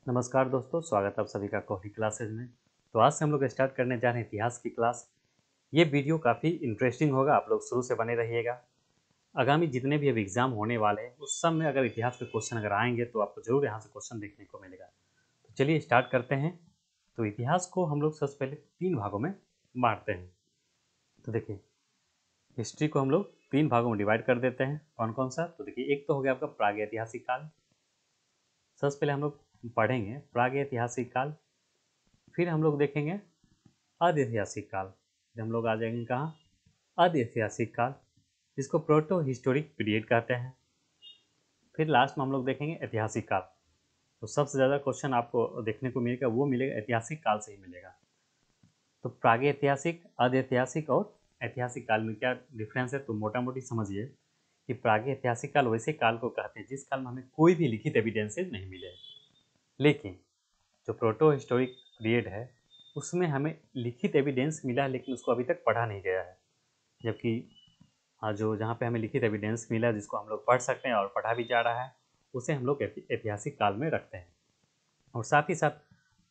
नमस्कार दोस्तों, स्वागत है आप सभी का कोहली क्लासेज में। तो आज से हम लोग स्टार्ट करने जा रहे हैं इतिहास की क्लास। ये वीडियो काफ़ी इंटरेस्टिंग होगा, आप लोग शुरू से बने रहिएगा। आगामी जितने भी अब एग्जाम होने वाले हैं उस सब में अगर इतिहास के क्वेश्चन अगर आएंगे तो आपको जरूर यहाँ से क्वेश्चन देखने को मिलेगा। तो चलिए स्टार्ट करते हैं। तो इतिहास को हम लोग सबसे पहले 3 भागों में बांटते हैं। तो देखिए, हिस्ट्री को हम लोग 3 भागों में डिवाइड कर देते हैं। कौन कौन सा? तो देखिए, एक तो हो गया आपका प्रागैतिहासिक काल। सबसे पहले हम लोग पढ़ेंगे प्रागैतिहासिक काल, फिर हम लोग देखेंगे अधैतिहासिक काल, फिर हम लोग आ जाएंगे कहाँ? अधैतिहासिक काल, जिसको प्रोटो हिस्टोरिक पीरियड कहते हैं। फिर लास्ट में हम लोग देखेंगे ऐतिहासिक काल। तो सबसे ज़्यादा क्वेश्चन आपको देखने को मिलेगा वो मिलेगा ऐतिहासिक काल से ही मिलेगा। तो प्रागैतिहासिक, अधैतिहासिक और ऐतिहासिक काल में क्या डिफरेंस है? तो मोटा मोटी समझिए कि प्रागैतिहासिक काल वैसे काल को कहते हैं जिस काल में हमें कोई भी लिखित एविडेंसेज नहीं मिले, लेकिन जो प्रोटो हिस्टोरिक पीरियड है उसमें हमें लिखित एविडेंस मिला है लेकिन उसको अभी तक पढ़ा नहीं गया है। जबकि जो जहाँ पे हमें लिखित एविडेंस मिला जिसको हम लोग पढ़ सकते हैं और पढ़ा भी जा रहा है, उसे हम लोग ऐतिहासिक काल में रखते हैं। और साथ ही साथ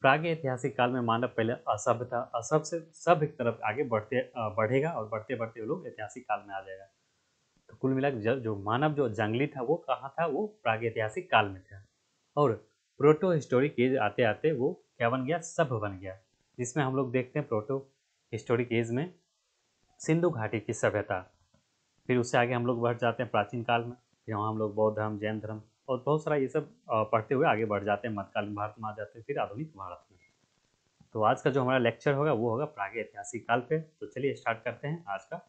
प्राग ऐतिहासिक काल में मानव पहले असभ्य था, असभ्य से सभ्य की तरफ आगे बढ़ेगा और बढ़ते बढ़ते वो लोग ऐतिहासिक काल में आ जाएगा। तो कुल मिलाकर जो मानव जो जंगली था वो कहाँ था? वो प्राग ऐतिहासिक काल में था। और प्रोटो हिस्टोरिक एज आते आते वो क्या बन गया? सभ्य बन गया, जिसमें हम लोग देखते हैं प्रोटो हिस्टोरिक एज में सिंधु घाटी की सभ्यता। फिर उससे आगे हम लोग बढ़ जाते हैं प्राचीन काल में, फिर वहाँ हम लोग बौद्ध धर्म, जैन धर्म और बहुत सारा ये सब पढ़ते हुए आगे बढ़ जाते हैं। मध्यकालीन भारत में आ जाते हैं, फिर आधुनिक भारत में। तो आज का जो हमारा लेक्चर होगा वो होगा प्राग ऐतिहासिक काल पे। तो चलिए स्टार्ट करते हैं आज का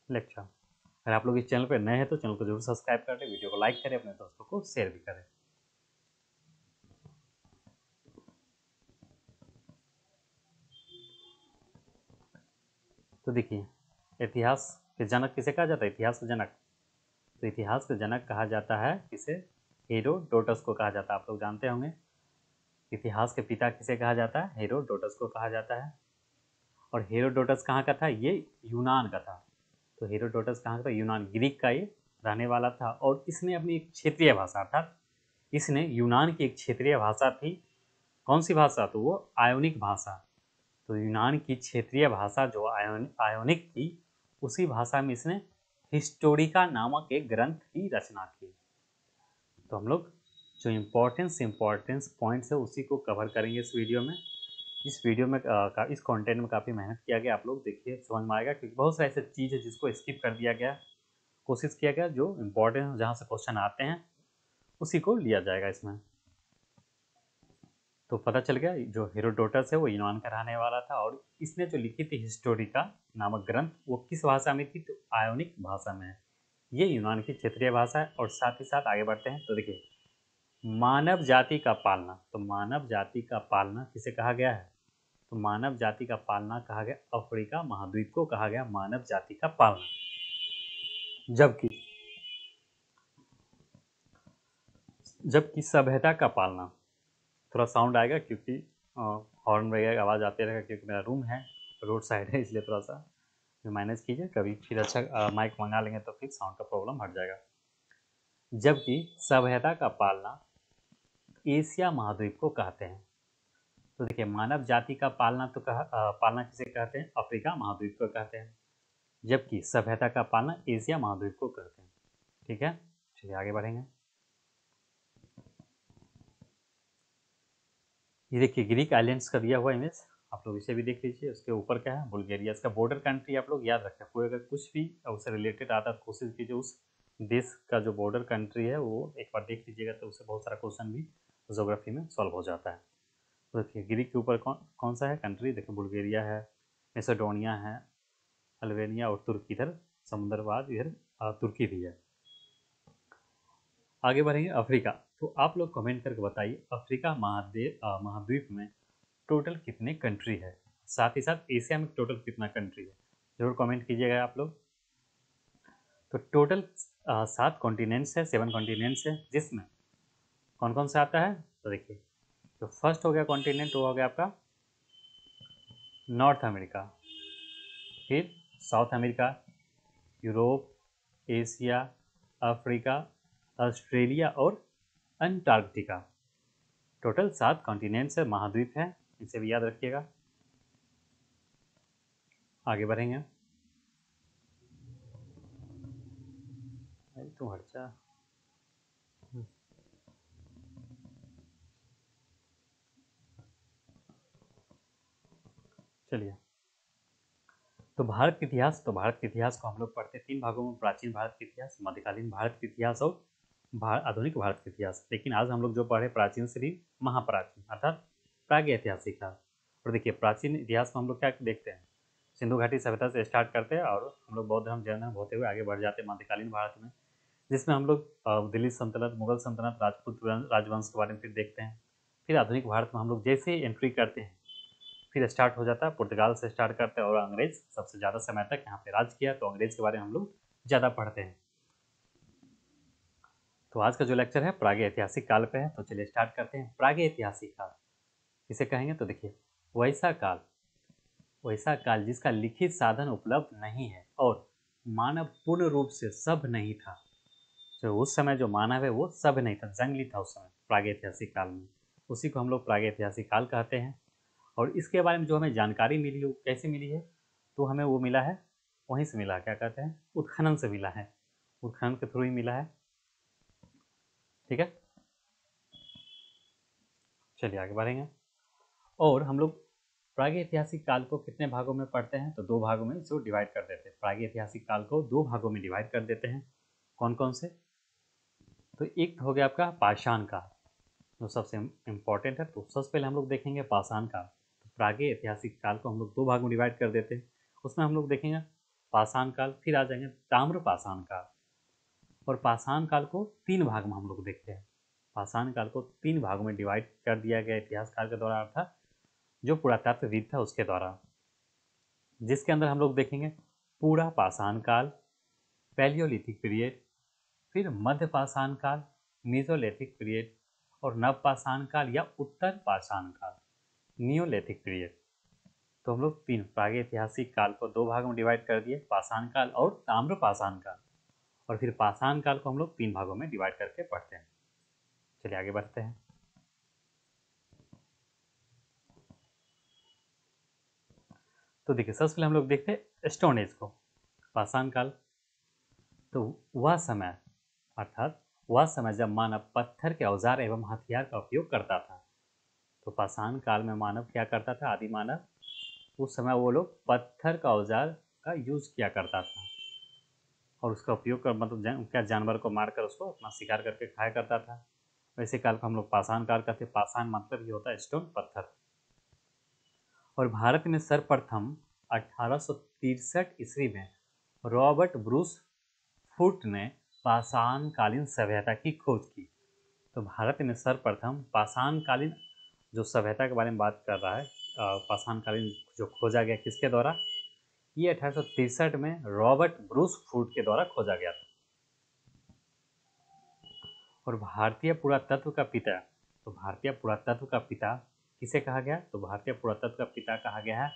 लेक्चर। अगर आप लोग इस चैनल पर नए हैं तो चैनल को जरूर सब्सक्राइब करें, वीडियो को लाइक करें, अपने दोस्तों को शेयर भी करें। तो देखिए, इतिहास के जनक किसे कहा जाता है? इतिहास के जनक, तो इतिहास के जनक कहा जाता है किसे? हेरोडोटस को कहा जाता है। आप लोग जानते होंगे इतिहास के पिता किसे कहा जाता है? हेरोडोटस को कहा जाता है। और हेरोडोटस कहाँ का था? ये यूनान का था। तो हेरोडोटस कहाँ का था? यूनान, ग्रीक का ये रहने वाला था। और इसने अपनी एक क्षेत्रीय भाषा, अर्थात इसने यूनान की एक क्षेत्रीय भाषा थी। कौन सी भाषा? तो वो आयोनिक भाषा। तो यूनान की क्षेत्रीय भाषा जो आयोनिक थी, उसी भाषा में इसने हिस्टोरिका नामक एक ग्रंथ की रचना की। तो हम लोग जो इम्पोर्टेंस पॉइंट्स है उसी को कवर करेंगे इस वीडियो में। इस वीडियो में इस कंटेंट में काफ़ी मेहनत किया गया, आप लोग देखिए समझ में आएगा, क्योंकि बहुत सारी ऐसी चीज़ है जिसको स्किप कर दिया गया। कोशिश किया गया जो इम्पोर्टेंट जहाँ से क्वेश्चन आते हैं उसी को लिया जाएगा इसमें। तो पता चल गया जो हेरोडोटस है वो यूनान का रहने वाला था, और इसने जो लिखी थी हिस्टोरिका नामक ग्रंथ वो किस भाषा में थी? तो आयोनिक भाषा में है। ये यूनान की क्षेत्रीय भाषा है। और साथ ही साथ आगे बढ़ते हैं तो देखिए, मानव जाति का पालना। तो मानव जाति का पालना किसे कहा गया है? तो मानव जाति का पालना कहा गया अफ्रीका महाद्वीप को कहा गया मानव जाति का पालना। जबकि जबकि सभ्यता का पालना, थोड़ा साउंड आएगा क्योंकि हॉर्न वगैरह आवाज़ आते रहेगा, क्योंकि मेरा रूम है, रोड साइड है, इसलिए थोड़ा सा मैनेज कीजिए। कभी फिर अच्छा माइक मंगा लेंगे तो फिर साउंड का प्रॉब्लम हट जाएगा। जबकि सभ्यता का पालना एशिया महाद्वीप को कहते हैं। तो देखिए, मानव जाति का पालना तो पालना किसे कहते हैं? अफ्रीका महाद्वीप को कहते हैं। जबकि सभ्यता का पालना एशिया महाद्वीप को कहते हैं। ठीक है, चलिए आगे बढ़ेंगे। ये देखिए, ग्रीक आइलैंड्स का दिया हुआ इमेज, आप लोग इसे भी देख लीजिए। उसके ऊपर क्या है? बुल्गारिया। इसका बॉर्डर कंट्री आप लोग याद रखें, कोई अगर कुछ भी उससे रिलेटेड आता है तो कोशिश कीजिए उस देश का जो बॉर्डर कंट्री है वो एक बार देख लीजिएगा, तो उससे बहुत सारा क्वेश्चन भी ज्योग्राफी में सॉल्व हो जाता है। तो देखिए, ग्रीक के ऊपर कौन कौन सा है कंट्री? देखिए, बुल्गारिया है, मैसेडोनिया है, अल्बेनिया और तुर्की। इधर समुद्रवाद, इधर तुर्की भी है। आगे बढ़ेंगे अफ्रीका। तो आप लोग कमेंट करके बताइए अफ्रीका महाद्वीप में टोटल कितने कंट्री है? साथ ही साथ एशिया में टोटल कितना कंट्री है? जरूर कमेंट कीजिएगा आप लोग। तो टोटल 7 कॉन्टिनेंट्स है, 7 कॉन्टिनेंट्स है, जिसमें कौन कौन सा आता है? तो देखिए, जो फर्स्ट हो गया कॉन्टिनेंट वो हो गया आपका नॉर्थ अमेरिका, फिर south America, Europe, Asia, Africa, Australia और अंटार्कटिका। टोटल 7 कॉन्टिनेंट्स है, महाद्वीप है, इसे भी याद रखिएगा। आगे बढ़ेंगे। तू हट जा। चलिए, तो भारत के इतिहास, तो भारत के इतिहास को हम लोग पढ़ते हैं 3 भागों में, प्राचीन भारत के इतिहास, मध्यकालीन भारत के इतिहास और आधुनिक भारत के इतिहास। लेकिन आज हम लोग जो पढ़े प्राचीन से भी महाप्राचीन अर्थात प्रागैतिहासिक काल। और देखिए, प्राचीन इतिहास में हम लोग क्या देखते हैं, सिंधु घाटी सभ्यता से स्टार्ट करते हैं और हम लोग बौद्ध धर्म, जैन धर्म होते हुए आगे बढ़ जाते हैं मध्यकालीन भारत में, जिसमें हम लोग दिल्ली सल्तनत, मुगल सल्तनत, राजपूत राजवंश के बारे में फिर देखते हैं। फिर आधुनिक भारत में हम लोग जैसे ही एंट्री करते हैं, फिर स्टार्ट हो जाता है पुर्तगाल से स्टार्ट करते हैं और अंग्रेज सबसे ज़्यादा समय तक यहाँ पे राज किया, तो अंग्रेज के बारे में हम लोग ज़्यादा पढ़ते हैं। तो आज का जो लेक्चर है प्रागैतिहासिक काल पे है, तो चलिए स्टार्ट करते हैं। प्रागैतिहासिक काल किसे कहेंगे, तो देखिए, वैसा काल जिसका लिखित साधन उपलब्ध नहीं है और मानव पूर्ण रूप से सभ्य नहीं था। तो उस समय जो मानव है वो सभ्य नहीं था, जंगली था उस समय प्रागैतिहासिक काल में, उसी को हम लोग प्रागैतिहासिक काल कहते हैं। और इसके बारे में जो हमें जानकारी मिली, वो कैसे मिली है, तो हमें वो मिला है वहीं से मिला, क्या कहते हैं, उत्खनन से मिला है, उत्खनन के थ्रू ही मिला है। ठीक है, चलिए आगे बढ़ेंगे। और हम लोग प्रागैतिहासिक काल को कितने भागों में पढ़ते हैं, तो 2 भागों में इसको डिवाइड कर देते हैं। प्रागैतिहासिक काल को 2 भागों में डिवाइड कर देते हैं। कौन कौन से, तो एक हो गया आपका पाषाण काल, जो सबसे इम्पोर्टेंट है। तो सबसे पहले हम लोग देखेंगे पाषाण काल। तो प्रागैतिहासिक काल को हम लोग 2 भागों में डिवाइड कर देते हैं। उसमें हम लोग देखेंगे पाषाण काल, फिर आ जाएंगे ताम्र पाषाण काल। और पाषाण काल को 3 भाग में हम लोग देखते हैं। पाषाण काल को 3 भागों में डिवाइड कर दिया गया इतिहासकार के द्वारा, अर्थात जो पुरातत्वविद था उसके द्वारा, जिसके अंदर हम लोग देखेंगे पूरा पाषाण काल, पैलियोलिथिक पीरियड, फिर मध्य पाषाण काल, मीजोलिथिक पीरियड, और नव पाषाण काल या उत्तर पाषाण काल, नियोलिथिक पीरियड। तो हम लोग 3 प्रागैतिहासिक काल को 2 भागों में डिवाइड कर दिए, पाषाण काल और ताम्र पाषाण काल। और फिर पाषाण काल को हम लोग 3 भागों में डिवाइड करके पढ़ते हैं। चलिए आगे बढ़ते हैं। तो देखिए, सबसे पहले हम लोग देखते हैं स्टोन एज को, पाषाण काल। तो वह समय, अर्थात वह समय जब मानव पत्थर के औजार एवं हथियार का उपयोग करता था। तो पाषाण काल में मानव क्या करता था, आदि मानव, उस समय वो लोग पत्थर का औजार का यूज किया करता था और उसका उपयोग कर, मतलब क्या, जानवर को मारकर उसको अपना शिकार करके खाया करता था। वैसे काल को हम लोग पाषाण काल कहते हैं। पाषाण मतलब ये होता है स्टोन, पत्थर। और भारत में सर्वप्रथम 1863 ईस्वी में रॉबर्ट ब्रूस फुट ने पाषाणकालीन सभ्यता की खोज की। तो भारत में सर्वप्रथम पाषाणकालीन जो सभ्यता के बारे में बात कर रहा है, पाषाणकालीन जो खोजा गया किसके द्वारा, ये 1863 में रॉबर्ट ब्रूस फुट के द्वारा खोजा गया था। और भारतीय पुरातत्व का पिता, तो भारतीय पुरातत्व का पिता किसे कहा गया, तो भारतीय पुरातत्व का पिता कहा गया है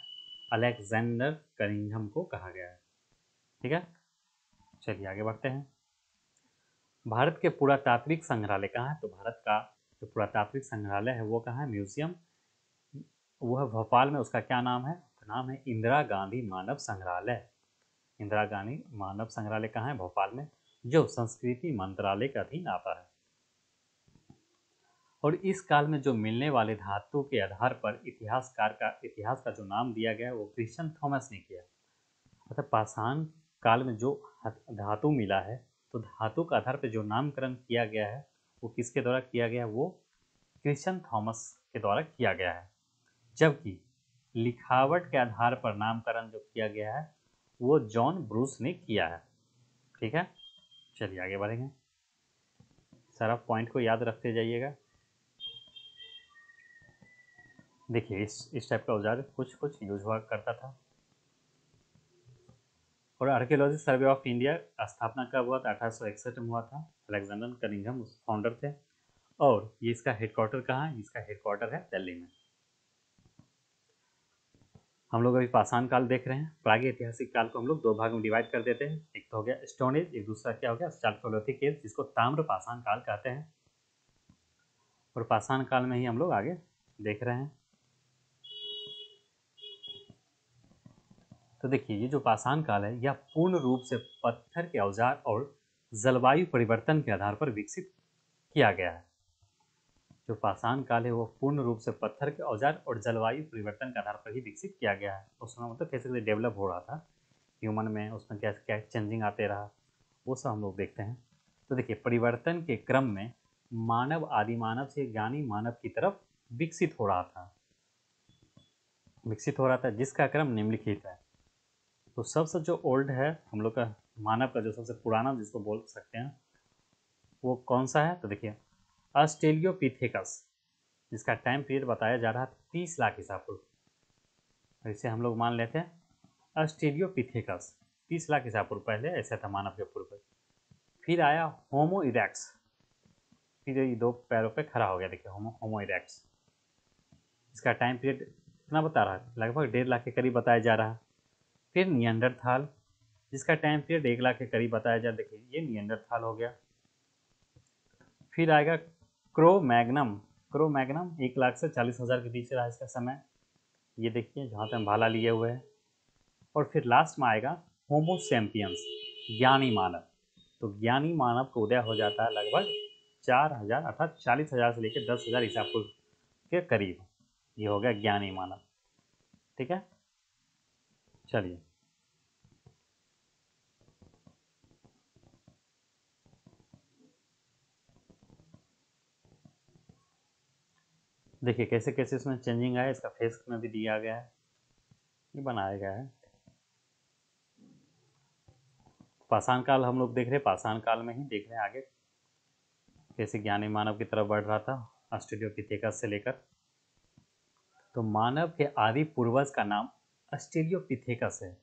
अलेक्जेंडर कनिंघम को कहा गया है। ठीक है, चलिए आगे बढ़ते हैं। भारत के पुरातात्विक संग्रहालय कहाँ है, तो भारत का जो पुरातात्विक संग्रहालय है वो कहाँ है, म्यूजियम, वो है भोपाल में। उसका क्या नाम है, तो नाम है इंदिरा गांधी मानव संग्रहालय। इंदिरा गांधी मानव संग्रहालय कहाँ है, भोपाल में, जो संस्कृति मंत्रालय के अधीन आता है। और इस काल में जो मिलने वाले धातु के आधार पर इतिहास का जो नाम दिया गया है वो क्रिश्चियन थॉमस ने किया। अर्थात पाषाण काल में जो धातु मिला है, तो धातु के आधार पर जो नामकरण किया गया है वो किसके द्वारा किया गया है, वो क्रिश्चियन थॉमस के द्वारा किया गया है। जबकि लिखावट के आधार पर नामकरण जो किया गया है वो जॉन ब्रूस ने किया है। ठीक है, चलिए आगे बढ़ेंगे। सारा पॉइंट को याद रखते जाइएगा। देखिए, इस टाइप का औजार कुछ कुछ यूज हुआ करता था। और आर्कियोलॉजी सर्वे ऑफ इंडिया स्थापना कब हुआ था, 1861 में हुआ था। अलेक्जेंडर कनिंघम उस फाउंडर थे। और ये इसका हेडक्वार्टर कहाँ है, इसका हेडक्वार्टर है दिल्ली में। हम लोग अभी पाषाण काल देख रहे हैं। प्रागैतिहासिक काल को हम लोग 2 भाग में डिवाइड कर देते हैं। एक तो हो गया स्टोन एज, एक दूसरा क्या हो गया चालकोलिथिक एज, जिसको ताम्र पाषाण काल कहते हैं। और पाषाण काल में ही हम लोग आगे देख रहे हैं। तो देखिए, ये जो पाषाण काल है यह पूर्ण रूप से पत्थर के औजार और जलवायु परिवर्तन के आधार पर विकसित किया गया है। जो पाषाण काल है वो पूर्ण रूप से पत्थर के औजार और जलवायु परिवर्तन के आधार पर ही विकसित किया गया है। उसमें मतलब कैसे डेवलप हो रहा था ह्यूमन में, उसमें क्या क्या चेंजिंग आते रहा, वो सब हम लोग देखते हैं। तो देखिए, परिवर्तन के क्रम में मानव आदि मानव से ज्ञानी मानव की तरफ विकसित हो रहा था, जिसका क्रम निम्नलिखित है। तो सबसे जो ओल्ड है हम लोग का मानव का, जो सबसे पुराना जिसको बोल सकते हैं, वो कौन सा है? तो देखिए, ऑस्ट्रेलियोपिथेकस, जिसका टाइम पीरियड बताया जा रहा है 30 लाख ईसा पूर्व। इसे हम लोग मान लेते हैं ऑस्ट्रेलियोपिथेकस, 30 लाख ईसा पूर्व पहले ऐसा था मानव के पूर्व। फिर आया होमो इरेक्ट्स, फिर ये 2 पैरों पे खड़ा हो गया। देखिए, होमो इरेक्ट्स, इसका टाइम पीरियड कितना बता रहा है? लगभग 1.5 लाख के करीब बताया जा रहा है। फिर नियंडरथाल, जिसका टाइम पीरियड 1 लाख के करीब बताया जा रहा है। देखिए, ये नियंडरथाल हो गया। फिर आएगा क्रो मैग्नम, 1 लाख से 40,000 के बीच रहा इसका समय। ये देखिए जहाँ तक हम भाला लिए हुए हैं। और फिर लास्ट में आएगा होमो सैपियंस, ज्ञानी मानव। तो ज्ञानी मानव का उदय हो जाता है लगभग 4,000 अर्थात 40,000 से लेकर 10,000 ईसा पूर्व के करीब। ये हो गया ज्ञानी मानव। ठीक है, चलिए देखिए कैसे कैसे इसमें चेंजिंग आया। इसका फेस में भी दिया गया है, ये बनाया गया है। पाषाण काल हम लोग देख रहे हैं, पाषाण काल में ही देख रहे हैं आगे कैसे ज्ञानी मानव की तरफ बढ़ रहा था ऑस्ट्रेलियोपिथेकस से लेकर। तो मानव के आदि पूर्वज का नाम ऑस्ट्रेलियोपिथेकस है।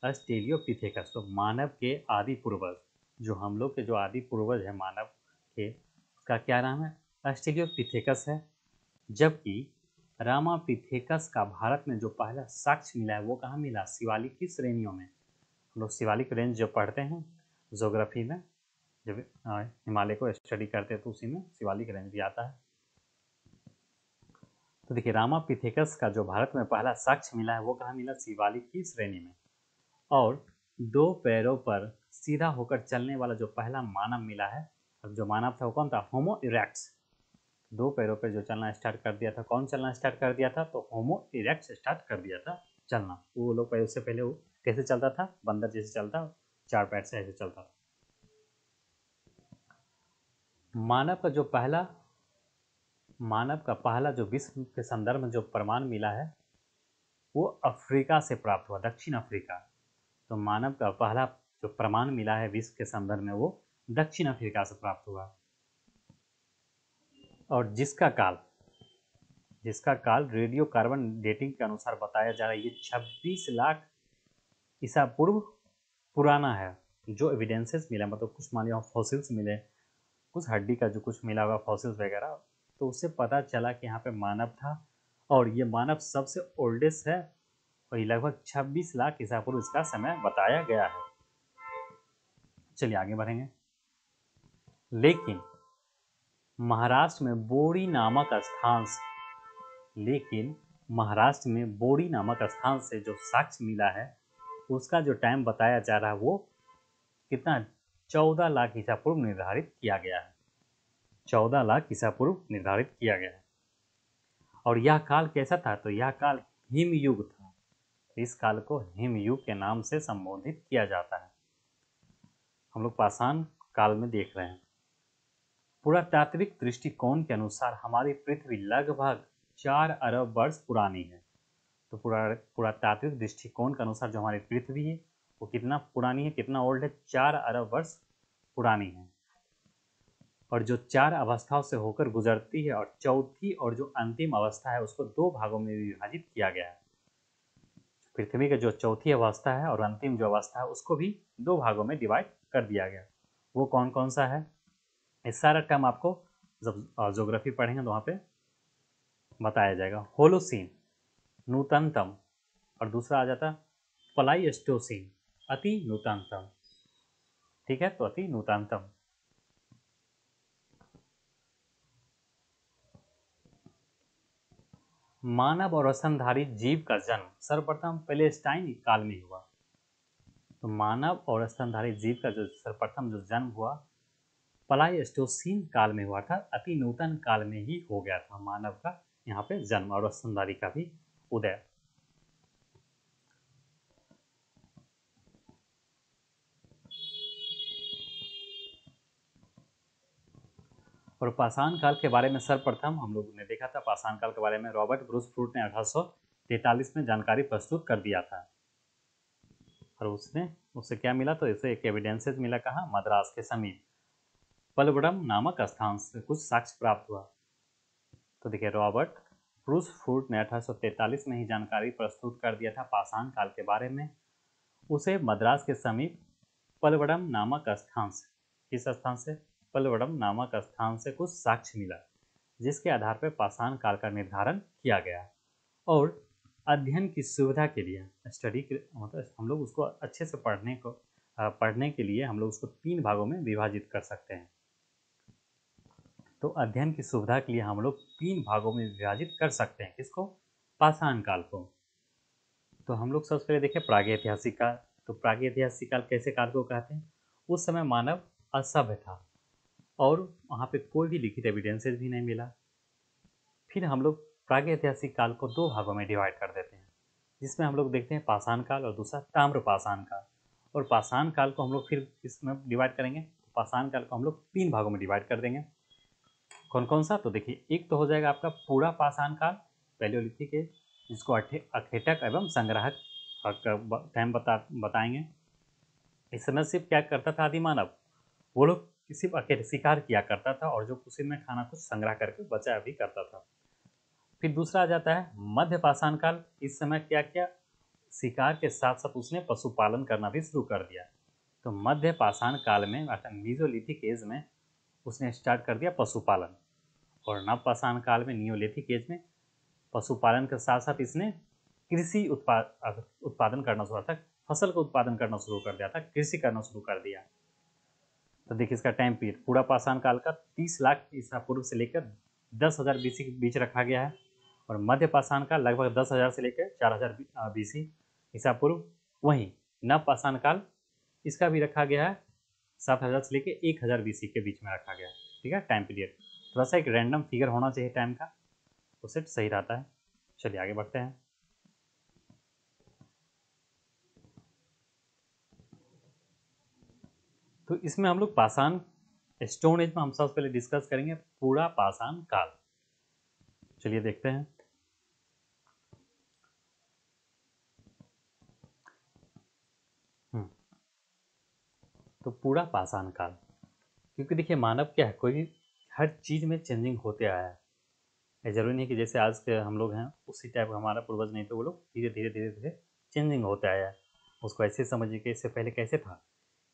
ऑस्ट्रेलियोपिथेकस, तो मानव के आदि पूर्वज, जो हम लोग के जो आदि पूर्वज है मानव के, उसका क्या नाम है? ऑस्ट्रेलियोपिथेकस है। जबकि रामापिथेकस का भारत में जो पहला साक्ष्य मिला है वो कहाँ मिला? शिवालिक की श्रेणियों में। हम लोग शिवालिक रेंज जो पढ़ते हैं ज्योग्राफी में, जब हिमालय को स्टडी करते हैं तो उसी में शिवालिक रेंज भी आता है। तो देखिए, रामापिथेकस का जो भारत में पहला साक्ष्य मिला है वो कहाँ मिला? शिवालिक की श्रेणी में। और 2 पैरों पर सीधा होकर चलने वाला जो पहला मानव मिला है, अब जो मानव था वो कौन था? होमो इरेक्ट्स। 2 पैरों पर जो चलना स्टार्ट कर दिया था, कौन चलना स्टार्ट कर दिया था? तो होमो इरेक्ट्स स्टार्ट कर दिया था चलना। वो लोग पहले, उससे पहले वो कैसे चलता था? बंदर जैसे चलता, 4 पैर से ऐसे चलता था। मानव का पहला जो विश्व के संदर्भ में जो प्रमाण मिला है वो अफ्रीका से प्राप्त हुआ, दक्षिण अफ्रीका। तो मानव का पहला जो प्रमाण मिला है विश्व के संदर्भ में वो दक्षिण अफ्रीका से प्राप्त हुआ। और जिसका काल रेडियो कार्बन डेटिंग के अनुसार बताया जा रहा है, ये 26 लाख ईसा पूर्व पुराना है। जो एविडेंसेस मिला, मतलब कुछ मान लिया फॉसिल्स मिले, कुछ हड्डी का जो कुछ मिला हुआ फॉसिल्स वगैरह, तो उससे पता चला कि यहाँ पे मानव था। और ये मानव सबसे ओल्डेस्ट है और ये लगभग 26 लाख ईसा पूर्व इसका समय बताया गया है। चलिए आगे बढ़ेंगे। लेकिन महाराष्ट्र में बोरी नामक स्थान से जो साक्ष्य मिला है उसका जो टाइम बताया जा रहा है वो कितना? 14 लाख ईसा पूर्व निर्धारित किया गया है। 14 लाख ईसा पूर्व निर्धारित किया गया है। और यह काल कैसा था? तो यह काल हिमयुग था। इस काल को हिमयुग के नाम से संबोधित किया जाता है। हम लोग पाषाण काल में देख रहे हैं। पुरातात्विक दृष्टिकोण के अनुसार हमारी पृथ्वी लगभग 4 अरब वर्ष पुरानी है। तो पुरातात्विक दृष्टिकोण के अनुसार जो हमारी पृथ्वी है वो कितना पुरानी है, कितना ओल्ड है? 4 अरब वर्ष पुरानी है। और जो 4 अवस्थाओं से होकर गुजरती है, और चौथी और जो अंतिम अवस्था है उसको 2 भागों में विभाजित किया गया है। पृथ्वी की जो चौथी अवस्था है और अंतिम जो अवस्था है उसको भी 2 भागों में डिवाइड कर दिया गया। वो कौन कौन सा है? इस सारा टर्म आपको जब ज्योग्राफी पढ़ेंगे तो वहाँ पे बताया जाएगा। होलोसीन, नूतनतम, और दूसरा आ जाता प्लाइस्टोसीन, अति नूतनतम। ठीक है, तो अति नूतनतम। मानव और स्तनधारी जीव का जन्म सर्वप्रथम प्लेस्टाइन काल में हुआ। तो मानव और स्तनधारी जीव का जो सर्वप्रथम जो जन्म हुआ प्लाइस्टोसीन काल में हुआ था। अति नूतन काल में ही हो गया था मानव का यहाँ पे जन्म और स्तनधारी का भी उदय। और पाषाण काल के बारे में सर्वप्रथम हम लोगों ने देखा था। पाषाण काल के बारे में रॉबर्ट ब्रूस फ्रूट ने 1843 में जानकारी प्रस्तुत कर दिया था। और उससे क्या मिला, तो इसे एक एविडेंसेस मिला। कहाँ? मद्रास के समीप पलवडम नामक स्थान से कुछ साक्ष्य प्राप्त हुआ। तो देखिए, रॉबर्ट ब्रूस फ्रूट ने 1843 में ही जानकारी प्रस्तुत कर दिया था पाषाण काल के बारे में। उसे मद्रास के समीप पलवडम नामक स्थान से, किस स्थान से? पलवडम नामक स्थान से कुछ साक्ष्य मिला, जिसके आधार पर पाषाण काल का निर्धारण किया गया। और अध्ययन की सुविधा के लिए, स्टडी के मतलब हम लोग उसको अच्छे से पढ़ने के लिए हम लोग उसको 3 भागों में विभाजित कर सकते हैं। तो अध्ययन की सुविधा के लिए हम लोग 3 भागों में विभाजित कर सकते हैं। किसको? पाषाण काल को। तो हम लोग सबसे पहले देखें प्रागैतिहासिक काल। तो प्रागैतिहासिक काल कैसे काल को कहते हैं? उस समय मानव असभ्य था और वहाँ पे कोई भी लिखित एविडेंसेस भी नहीं मिला। फिर हम लोग प्रागैतिहासिक काल को 2 भागों में डिवाइड कर देते हैं, जिसमें हम लोग देखते हैं पाषाण काल और दूसरा ताम्र पाषाण काल। और पाषाण काल को हम लोग फिर किसमें डिवाइड करेंगे? पाषाण काल को हम लोग 3 भागों में डिवाइड कर देंगे। कौन कौन सा? तो देखिए, एक तो हो जाएगा आपका पूरा पाषाण काल, पैलियोलिथिक एज, जिसको अखेटक एवं संग्राहक टाइम बताएंगे। इस समय सिर्फ क्या करता था आदि मानव? वो लोग सिर्फ अकेले शिकार किया करता था और जो उसी में खाना कुछ संग्रह करके बचाया भी करता था। फिर दूसरा आ जाता है मध्य पाषाण काल। इस समय क्या किया? शिकार के साथ साथ उसने पशुपालन करना भी शुरू कर दिया। तो मध्य पाषाण काल में अर्थात मीजोलिथिक एज में उसने स्टार्ट कर दिया पशुपालन। और नव पाषाण काल में नियोलिथिक एज में पशुपालन के साथ साथ इसने कृषि उत्पादन करना शुरू था, फसल का उत्पादन करना शुरू कर दिया था, कृषि करना शुरू कर दिया। तो देखिए, इसका टाइम पीरियड पूरा पाषाण काल का 30 लाख ईसा पूर्व से लेकर 10,000 बीसी के बीच रखा गया है। और मध्य पाषाण काल लगभग 10,000 से लेकर 4,000 बीसी ईसा पूर्व। वहीं नव पाषाण काल इसका भी रखा गया है 7,000 से लेकर 1,000 बीसी के बीच में रखा गया है। ठीक है, टाइम पीरियड थोड़ा सा एक रैंडम फिगर होना चाहिए टाइम का, उससे सही रहता है। चलिए आगे बढ़ते हैं। तो इसमें हम लोग पाषाण स्टोन एज में हम सबसे पहले डिस्कस करेंगे पूरा पाषाण काल। चलिए देखते हैं। तो पूरा पाषाण काल, क्योंकि देखिए मानव क्या है, कोई हर चीज में चेंजिंग होते आया है। ये जरूरी नहीं कि जैसे आज के हम लोग हैं उसी टाइप का हमारा पूर्वज नहीं, तो वो लोग धीरे धीरे धीरे धीरे चेंजिंग होते आया है। उसको ऐसे समझिए कि इससे पहले कैसे था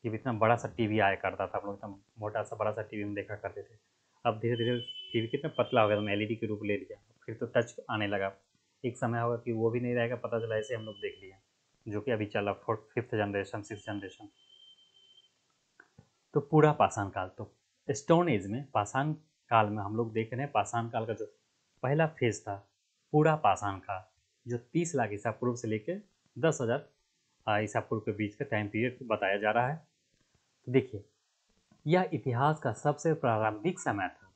कि इतना बड़ा सा टीवी आया करता था, हम लोग एकदम मोटा सा बड़ा सा टीवी में देखा करते थे। अब धीरे धीरे टीवी कितना पतला हो गया, तो एलईडी के रूप ले लिया, फिर तो टच आने लगा। एक समय होगा कि वो भी नहीं रहेगा, पता चला ऐसे हम लोग देख लिया, जो कि अभी चल रहा 5th जनरेशन 6th जनरेशन। तो पूरा पाषाण काल, तो स्टोन एज में पाषाण काल में हम लोग देख रहे हैं पाषाण काल का जो पहला फेज था पूरा पाषाण काल, जो 30 लाख ईसा पूर्व से लेकर 10,000 ईसा पूर्व के बीच का टाइम पीरियड बताया जा रहा है। तो देखिए, यह इतिहास का सबसे प्रारंभिक समय था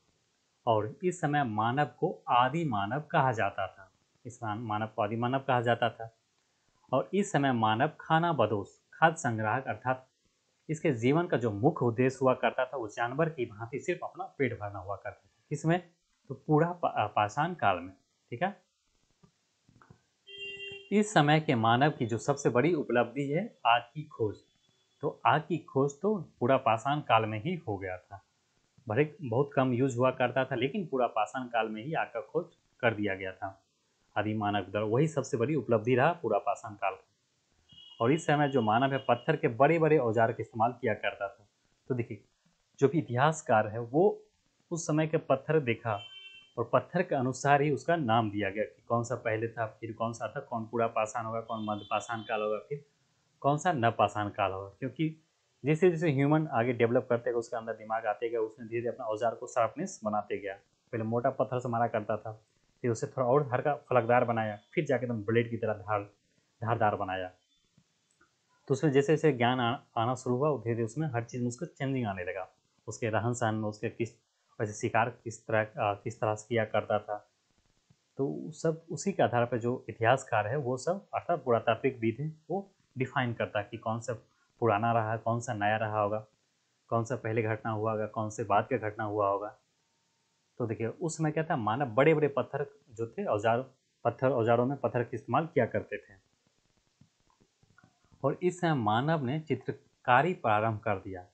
और इस समय मानव को आदि मानव कहा जाता था। इस मानव को आदि मानव कहा जाता था। और इस समय मानव खाना बदोश, खाद्य संग्राहक, अर्थात इसके जीवन का जो मुख्य उद्देश्य हुआ करता था वो जानवर की भांति सिर्फ अपना पेट भरना हुआ करता था। किसमें? तो पूरा पाषाण काल में। ठीक है, इस समय के मानव की जो सबसे बड़ी उपलब्धि है आग की खोज। तो आग की खोज तो पूरा पाषाण काल में ही हो गया था। भले बहुत कम यूज हुआ करता था, लेकिन पूरा पाषाण काल में ही आग का खोज कर दिया गया था आदि मानव द्वारा। वही सबसे बड़ी उपलब्धि रहा पूरा पाषाण काल का। और इस समय जो मानव है पत्थर के बड़े बड़े औजार का इस्तेमाल किया करता था। तो देखिए, जो भी इतिहासकार है वो उस समय के पत्थर देखा और पत्थर के अनुसार ही उसका नाम दिया गया कि कौन सा पहले था, फिर कौन सा था, कौन पूरा पाषाण होगा, कौन मध्य पाषाण काल होगा, फिर कौन सा नव पाषाण काल होगा। क्योंकि जैसे जैसे ह्यूमन आगे डेवलप करते गया, उसके अंदर दिमाग आते गया, उसने धीरे धीरे अपना औजार को शार्पनेस बनाते गया। पहले मोटा पत्थर से मारा करता था, फिर उसे थोड़ा और हल्का फलकदार बनाया, फिर जाके एकदम ब्लेड की तरह धारदार बनाया। तो उसमें जैसे जैसे ज्ञान आना शुरू हुआ, धीरे धीरे उसमें हर चीज़ में उसको चेंजिंग आने लगा। उसके रहन सहन में, उसके किस वैसे शिकार किस तरह से किया करता था, तो सब उसी के आधार पर जो इतिहासकार है वो सब, अर्थात पुरातात्विकविद है, वो डिफाइन करता है कि कौन सा पुराना रहा है, कौन सा नया रहा होगा, कौन सा पहले घटना हुआ होगा, कौन से बाद का घटना हुआ होगा। तो देखिए उस समय क्या था, मानव बड़े बड़े पत्थर जो थे, औजारों में पत्थर का इस्तेमाल किया करते थे। और इस समय मानव ने चित्रकारी प्रारंभ कर दिया।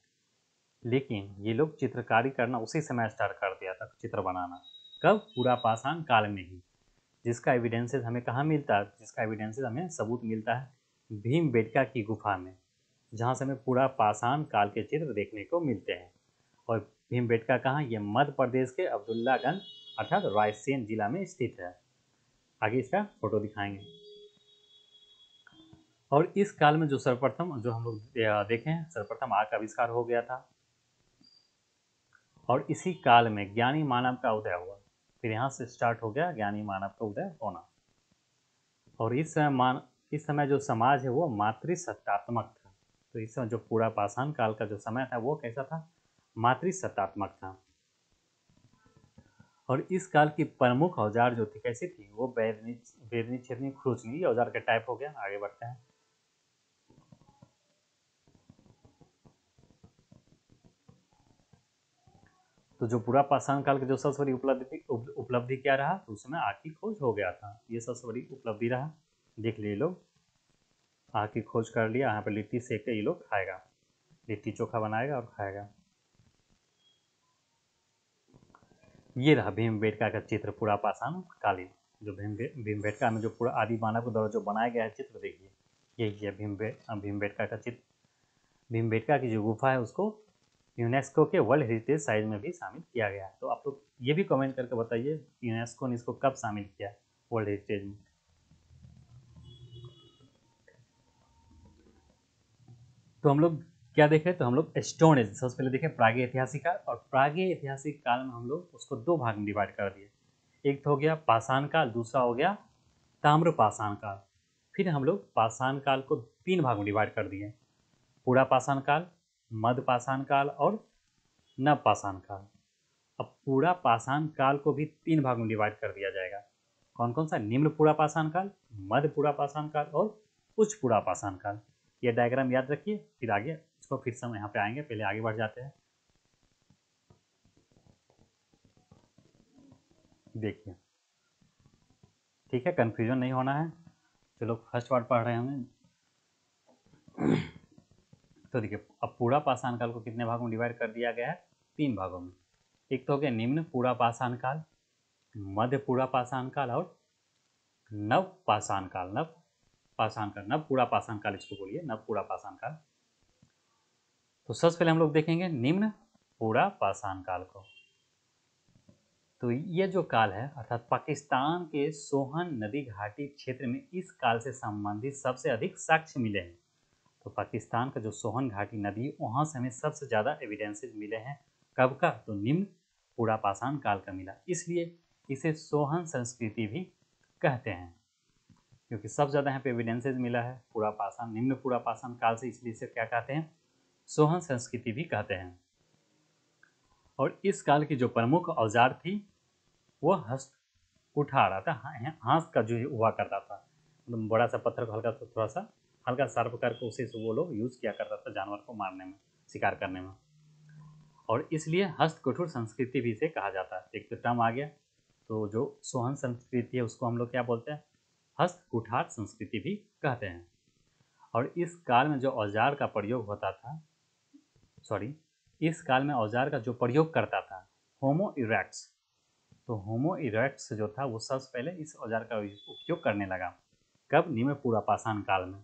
लेकिन ये लोग चित्रकारी करना उसी समय स्टार्ट कर दिया था, चित्र बनाना। कब? पूरा पाषाण काल में ही। जिसका एविडेंसेस हमें कहाँ मिलता है? जिसका एविडेंसेस हमें सबूत मिलता है भीमबेटका की गुफा में, जहाँ से हमें पूरा पाषाण काल के चित्र देखने को मिलते हैं। और भीमबेटका कहाँ? ये मध्य प्रदेश के अब्दुल्लागंज अर्थात रायसेन जिला में स्थित है। आगे इसका फोटो दिखाएंगे। और इस काल में जो सर्वप्रथम जो हम लोग देखें, सर्वप्रथम आग का आविष्कार हो गया था। और इसी काल में ज्ञानी मानव का उदय हुआ। फिर यहाँ से स्टार्ट हो गया ज्ञानी मानव का उदय होना। और इस समय जो समाज है वो मातृसत्तात्मक था। तो इस समय जो पूरा पाषाण काल का जो समय था वो कैसा था? मातृसत्तात्मक था। और इस काल की प्रमुख औजार जो थी कैसी थी? वो बैदनी छेदनी खुरचनी, ये औजार का टाइप हो गया। आगे बढ़ते हैं। तो जो पूरा पाषाण काल की जो सबसे बड़ी उपलब्धि क्या रहा? तो उस समय आग की खोज हो गया था, ये सबसे बड़ी उपलब्धि रहा। देख लिए लोग, आग की खोज कर लिया। यहाँ पर लिट्टी सेक के ये लोग खाएगा, लिट्टी चोखा बनाएगा और खाएगा। ये रहा भीमबेटका का चित्र, पूरा पाषाण कालीन। जो भीमबेटका में जो पूरा आदि मानव के द्वारा जो बनाया गया है चित्र, देखिए यही है भीमबेटका का चित्र। भीमबेटका की जो गुफा है उसको यूनेस्को के वर्ल्ड हेरिटेज साइट में भी शामिल किया गया है। तो आप लोग ये भी कमेंट करके बताइए यूनेस्को ने इसको कब शामिल किया वर्ल्ड हेरिटेज में। तो हम लोग क्या देख रहे हैं? तो हम लोग स्टोन एज सबसे पहले देखें प्रागैतिहासिक ऐतिहासिक काल। और प्रागैतिहासिक ऐतिहासिक काल में हम लोग उसको दो भाग में डिवाइड कर दिए। एक तो हो गया पाषाण काल, दूसरा हो गया ताम्र पाषाण काल। फिर हम लोग पाषाण काल को तीन भाग में डिवाइड कर दिए, पूरा पाषाण काल, मध्य पाषाण काल और नव पाषाण काल। अब पूरा पाषाण काल को भी तीन भाग में डिवाइड कर दिया जाएगा। कौन कौन सा? निम्न पूरा पाषाण काल, मध्य पूरा पाषाण काल और उच्च पूरा पाषाण काल। ये डायग्राम याद रखिए, फिर आगे इसको फिर से हम यहाँ पे आएंगे। पहले आगे बढ़ जाते हैं। देखिए, ठीक है, कंफ्यूजन नहीं होना है। चलो फर्स्ट पार्ट पढ़ रहे हैं हमें। तो देखिए, अब पूरा पाषाण काल को कितने भागों में डिवाइड कर दिया गया है? तीन भागों में। एक तो हो गया निम्न पूरा पाषाण काल, मध्य पूरा पाषाण काल और नव पाषाण काल। नव पूरा पाषाण काल इसको बोलिए, नव पूरा पाषाण काल। तो सबसे पहले हम लोग देखेंगे निम्न पूरा पाषाण काल को। तो ये जो काल है, अर्थात पाकिस्तान के सोहन नदी घाटी क्षेत्र में इस काल से संबंधित सबसे अधिक साक्ष्य मिले हैं। तो पाकिस्तान का जो सोहन घाटी नदी, वहाँ से हमें सबसे ज़्यादा एविडेंसेस मिले हैं। कब का? तो निम्न पूरा पाषाण काल का मिला। इसलिए इसे सोहन संस्कृति भी कहते हैं, क्योंकि सबसे ज़्यादा यहाँ पे एविडेंसेस मिला है पूरा पाषाण, निम्न पूरा पाषाण काल से, इसलिए इसे क्या कहते हैं? सोहन संस्कृति भी कहते हैं। और इस काल की जो प्रमुख औजार थी वो हस्त कुठार आता, हाथ का जो हुआ करता था, मतलब बड़ा सा पत्थर को हल्का थोड़ा सा हल्का शार्प करके उसे से वो लोग यूज़ किया करता था जानवर को मारने में, शिकार करने में। और इसलिए हस्त कठोर संस्कृति भी इसे कहा जाता है। एक तो टर्म आ गया। तो जो सोहन संस्कृति है उसको हम लोग क्या बोलते हैं? हस्त कुठार संस्कृति भी कहते हैं। और इस काल में जो औजार का प्रयोग होता था, इस काल में औजार का जो प्रयोग करता था होमो इरेक्ट्स। तो होमो इरेक्ट्स जो था वो सबसे पहले इस औजार का उपयोग करने लगा। कब? निम्न पूरा पाषाण काल में।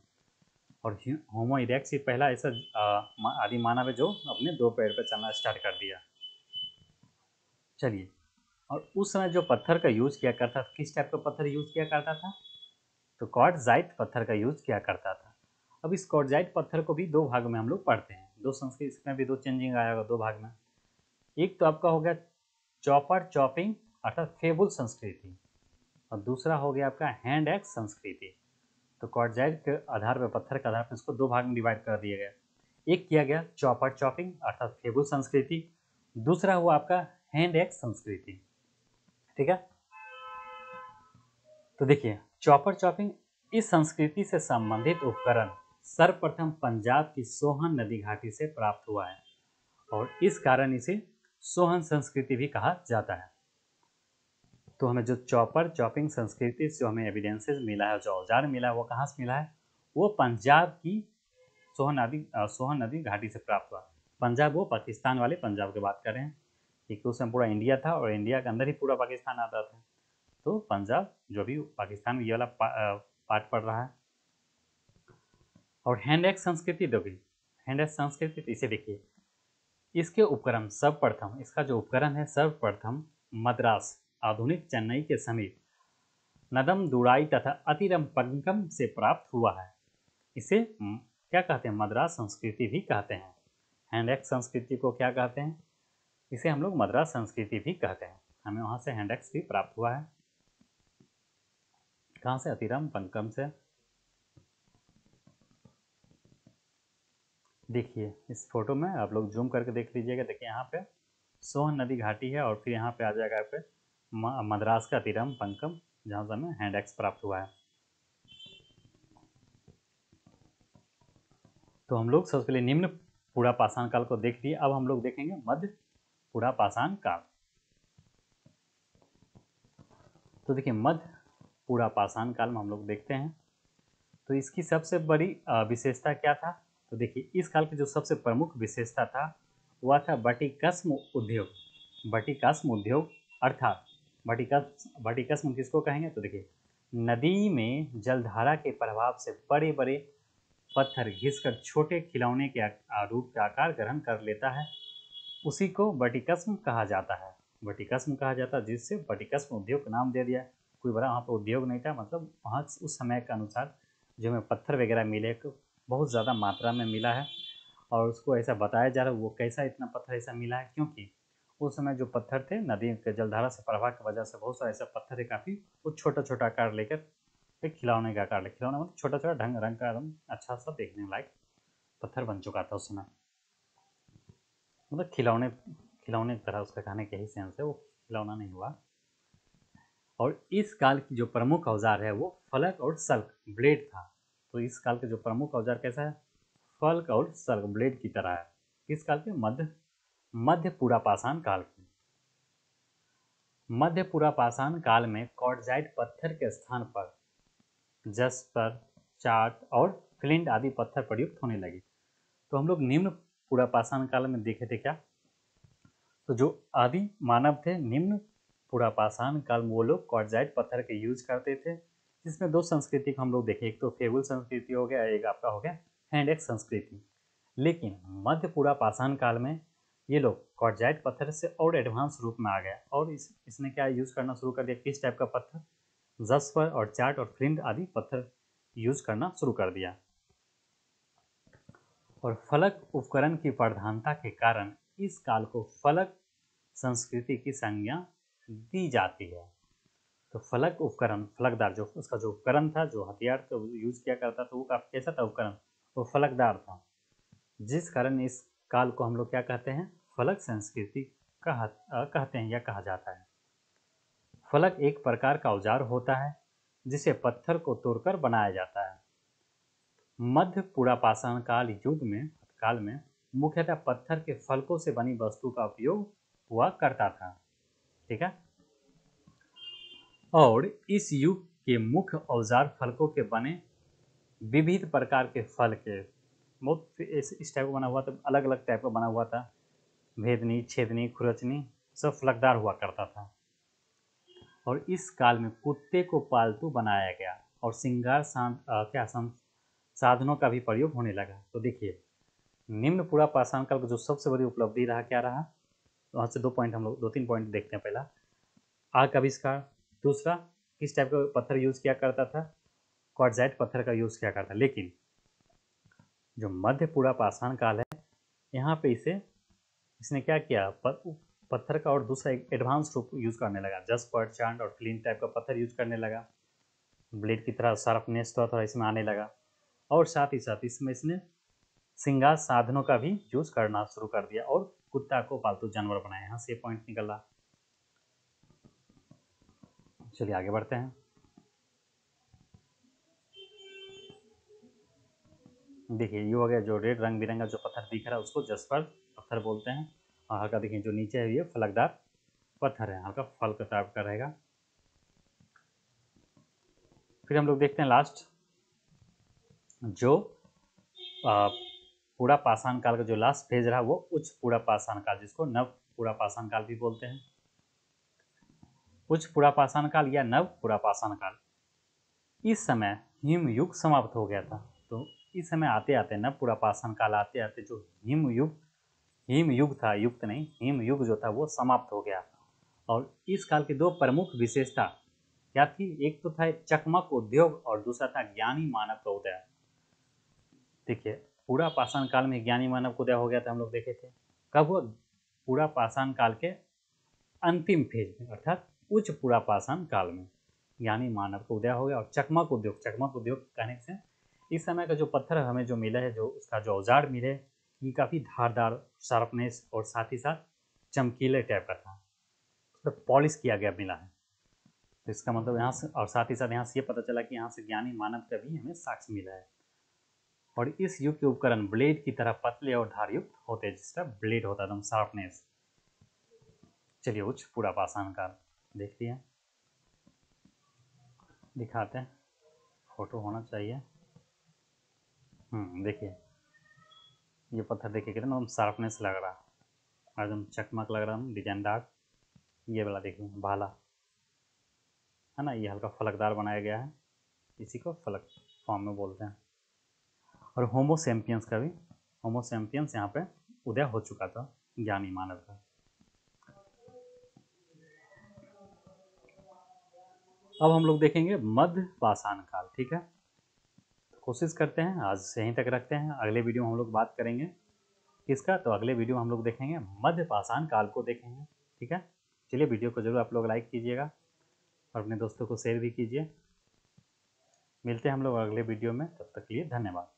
और होमो इरेक्ट्स ही पहला ऐसा आदि मानव है जो अपने दो पैर पर चलना स्टार्ट कर दिया। चलिए, और उस समय जो पत्थर का यूज़ किया करता था, किस टाइप का पत्थर यूज़ किया करता था? तो क्वार्टजाइट पत्थर का यूज़ किया करता था। अब इस क्वार्टजाइट पत्थर को भी दो भाग में हम लोग पढ़ते हैं, दो संस्कृत, इसमें भी दो चेंजिंग आया होगा दो भाग में। एक तो आपका हो गया चॉपर चॉपिंग अर्थात फेबुल संस्कृति, और दूसरा हो गया आपका हैंड एक्स संस्कृति। तो क्वार्टजाइट के आधार पर, पत्थर के आधार पर इसको दो भाग में डिवाइड कर दिया गया। एक किया गया चॉपर चॉपिंग अर्थात फेबुल संस्कृति, दूसरा हुआ आपका हैंड एक्स संस्कृति। ठीक है, तो देखिए चॉपर चॉपिंग, इस संस्कृति से संबंधित उपकरण सर्वप्रथम पंजाब की सोहन नदी घाटी से प्राप्त हुआ है और इस कारण इसे सोहन संस्कृति भी कहा जाता है। तो हमें जो चॉपर चॉपिंग संस्कृति से हमें एविडेंसेस मिला है, जो औजार मिला है, वो कहाँ से मिला है? वो पंजाब की सोहन नदी घाटी से प्राप्त हुआ। पंजाब वो पाकिस्तान वाले पंजाब की बात कर रहे हैं, क्योंकि उस समय पूरा इंडिया था और इंडिया के अंदर ही पूरा पाकिस्तान आता था। तो पंजाब जो भी पाकिस्तान में ये वाला पार्ट पड़ रहा है। और हैंड एक्स संस्कृति, देखिए हैंड एक्स संस्कृति, तो इसे देखिए, इसके उपकरण सर्वप्रथम, इसका जो उपकरण है सर्वप्रथम मद्रास आधुनिक चेन्नई के समीप नदम दुराई तथा अतिरम पंकम से प्राप्त हुआ है। इसे क्या कहते हैं? मद्रास संस्कृति भी कहते हैं। हैंड एक्स संस्कृति को क्या कहते हैं? इसे हम लोग मद्रास संस्कृति भी कहते हैं। हमें वहां से हैंड एक्स भी प्राप्त हुआ है। कहाँ से? अतिरम पंकम से। देखिए इस फोटो में आप लोग जूम करके देख लीजिएगा। देखिए यहाँ पे सोहन नदी घाटी है और फिर यहाँ पे आ जाएगा यहाँ पे मद्रास का अतिरम पंकम, जहाँ से हमें हैंड एक्स प्राप्त हुआ है। तो हम लोग सबसे पहले निम्न पूरा पाषाण काल को देख लिए। अब हम लोग देखेंगे मध्य पूरा पाषाण काल। तो देखिए मध्य पूरा पाषाण काल में हम लोग देखते हैं, तो इसकी सबसे बड़ी विशेषता क्या था? तो देखिए इस काल की जो सबसे प्रमुख विशेषता था वह था बटिकस्म उद्योग। बटिकस्म उद्योग अर्थात बटिकस्म किसको कहेंगे? तो देखिए नदी में जलधारा के प्रभाव से बड़े बड़े पत्थर घिसकर छोटे खिलौने के रूप का आकार ग्रहण कर लेता है, उसी को बटिकस्म कहा जाता है। बटिकस्म कहा जाता है, जिससे बटिकस्म उद्योग का नाम दे दिया। कोई बड़ा वहाँ पर उद्योग नहीं था, मतलब वहाँ उस समय के अनुसार जो हमें पत्थर वगैरह मिले बहुत ज़्यादा मात्रा में मिला है और उसको ऐसा बताया जा रहा है वो कैसा इतना पत्थर ऐसा मिला है, क्योंकि उस समय जो पत्थर थे नदी के जलधारा से प्रभाव की वजह से बहुत सारे ऐसा पत्थर है काफ़ी, वो छोटा छोटा आकार लेकर एक खिलौने का आकार ले, खिलौना मतलब छोटा छोटा ढंग रंग का एकदम अच्छा सा देखने लायक पत्थर बन चुका था उस समय। मतलब खिलौने खिलौने की तरह उसका कहने के ही सेंस है, वो खिलौना नहीं हुआ। और इस काल की जो प्रमुख औजार है वो फलक और सल्क ब्लेड था। तो इस काल के जो प्रमुख औजार कैसा है? फलक और सल्क ब्लेड की तरह है। किस काल के? मध्य पूरा पाषाण काल की। मध्य पूरा पाषाण काल में क्वार्टजाइट पत्थर के स्थान पर जस्पर, चार्ट और फ्लिंट आदि पत्थर प्रयुक्त होने लगे। तो हम लोग निम्न पूरा पाषाण काल में देखे थे क्या? तो जो आदि मानव थे निम्न पूरा पाषाण काल में वो लोग क्वार्टजाइट पत्थर के यूज करते थे, जिसमें दो संस्कृति को हम लोग देखे, एक तो फेबुल संस्कृति हो गया, एक आपका हो गया हैंड एक्स संस्कृति। लेकिन मध्य पूरा पाषाण काल में ये लोग क्वार्टजाइट पत्थर से और एडवांस रूप में आ गया और इसने क्या यूज करना शुरू कर दिया? किस टाइप का पत्थर? जस्पर और चार्ट और फ्लिंट आदि पत्थर यूज करना शुरू कर दिया। और फलक उपकरण की प्रधानता के कारण इस काल को फलक संस्कृति की संज्ञा दी जाती है। तो फलक उपकरण, फलकदार, जो उसका जो उपकरण था, जो हथियार का यूज किया करता था, वो कैसा था उपकरण? वो फलकदार था, जिस कारण इस काल को हम लोग क्या कहते हैं? फलक संस्कृति कहते हैं या कहा जाता है। फलक एक प्रकार का औजार होता है जिसे पत्थर को तोड़कर बनाया जाता है। मध्य पूरा पाषाण काल में मुख्यतः पत्थर के फलकों से बनी वस्तु का उपयोग हुआ करता था। ठीक है, और इस युग के मुख्य औजार फलकों के बने विविध प्रकार के फल के बहुत इस टाइप का बना हुआ था, अलग अलग टाइप का बना हुआ था। भेदनी, छेदनी, खुरचनी सब फलकदार हुआ करता था। और इस काल में कुत्ते को पालतू बनाया गया और श्रृंगार साधनों का भी प्रयोग होने लगा। तो देखिए निम्न पूरा पाषाण काल का जो सबसे बड़ी उपलब्धि रहा क्या रहा? वहाँ से दो तीन पॉइंट देखते हैं। पहला आग का आविष्कार, दूसरा किस टाइप का पत्थर यूज किया करता था? क्वार्टजाइट पत्थर का यूज किया करता। लेकिन जो मध्य पूरा पाषाण काल है यहाँ पे इसने क्या किया? पत्थर का और दूसरा एक एडवांस रूप यूज करने लगा, जसपर्ट, चांद और फ्लिंट टाइप का पत्थर यूज करने लगा। ब्लेड की तरह शार्पनेस थोड़ा इसमें आने लगा, और साथ ही साथ इसमें इसने श्रृंगार साधनों का भी यूज करना शुरू कर दिया और कुत्ता को पालतू जानवर बनाया। यहाँ से पॉइंट निकला। चलिए आगे बढ़ते हैं। देखिए ये हो गया जो रेड रंग बिरंगा जो पत्थर दिख रहा है उसको जसपर्ट पत्थर बोलते हैं। और हल्का देखिए जो नीचे है ये फलकदार पत्थर है, हल्का फल का टाइप का रहेगा। फिर हम लोग देखते हैं लास्ट जो पूरा पाषाण काल का जो लास्ट फेज रहा वो उच्च पूरा पाषाण काल, जिसको नव पूरा पाषाण काल भी बोलते हैं। उच्च पूरा पाषाण काल या नव पूरा पाषाण काल, इस समय हिम युग समाप्त हो गया था। तो इस समय आते आते नव पूरा पाषाण काल आते आते जो हिम युग था, युक्त नहीं, हिम युग जो था वो समाप्त हो गया। और इस काल की दो प्रमुख विशेषता क्या थी? एक तो था चकमक उद्योग और दूसरा था ज्ञानी मानव का उदय। देखिए पूरा पाषाण काल में ज्ञानी मानव का उदय हो गया था, हम लोग देखे थे। कब वो? पूरा पाषाण काल के अंतिम फेज में, अर्थात उच्च पूरा पाषाण काल में ज्ञानी मानव का उदय हो गया। और चकमक उद्योग कहने से इस समय का जो पत्थर हमें जो मिला है, जो उसका जो औजार मिले, ये काफ़ी धारदार, शार्पनेस और साथ ही साथ चमकीले टाइप का था, तो पॉलिश किया गया मिला है। तो इसका मतलब यहाँ से, और साथ ही साथ यहाँ से ये पता चला कि यहाँ से ज्ञानी मानव का भी हमें साक्ष्य मिला है। और इस युग के उपकरण ब्लेड की तरह पतले और धारयुक्त होते हैं, जिसका ब्लेड होता है एकदम शार्पनेस। चलिए उच्च पूरा पाषाण काल देख लिया, दिखाते हैं, फोटो होना चाहिए। देखिए ये पत्थर देखिए कितना एकदम शार्पनेस लग रहा है, एकदम चकमक लग रहा है, डिजाइनदार। ये वाला देखिए भाला है ना, ये हल्का फलकदार बनाया गया है, इसी को फलक फॉर्म में बोलते हैं। और होमोसेम्पियंस का भी, होमोसेम्पियंस यहाँ पे उदय हो चुका था ज्ञानी मानव का। अब हम लोग देखेंगे मध्य पाषाण काल, ठीक है। तो कोशिश करते हैं आज यहीं तक रखते हैं, अगले वीडियो में हम लोग बात करेंगे किसका, तो अगले वीडियो में हम लोग देखेंगे मध्य पाषाण काल को देखेंगे, ठीक है। चलिए वीडियो को जरूर आप लोग लाइक कीजिएगा और अपने दोस्तों को शेयर भी कीजिए। मिलते हैं हम लोग अगले वीडियो में, तब तक के लिए धन्यवाद।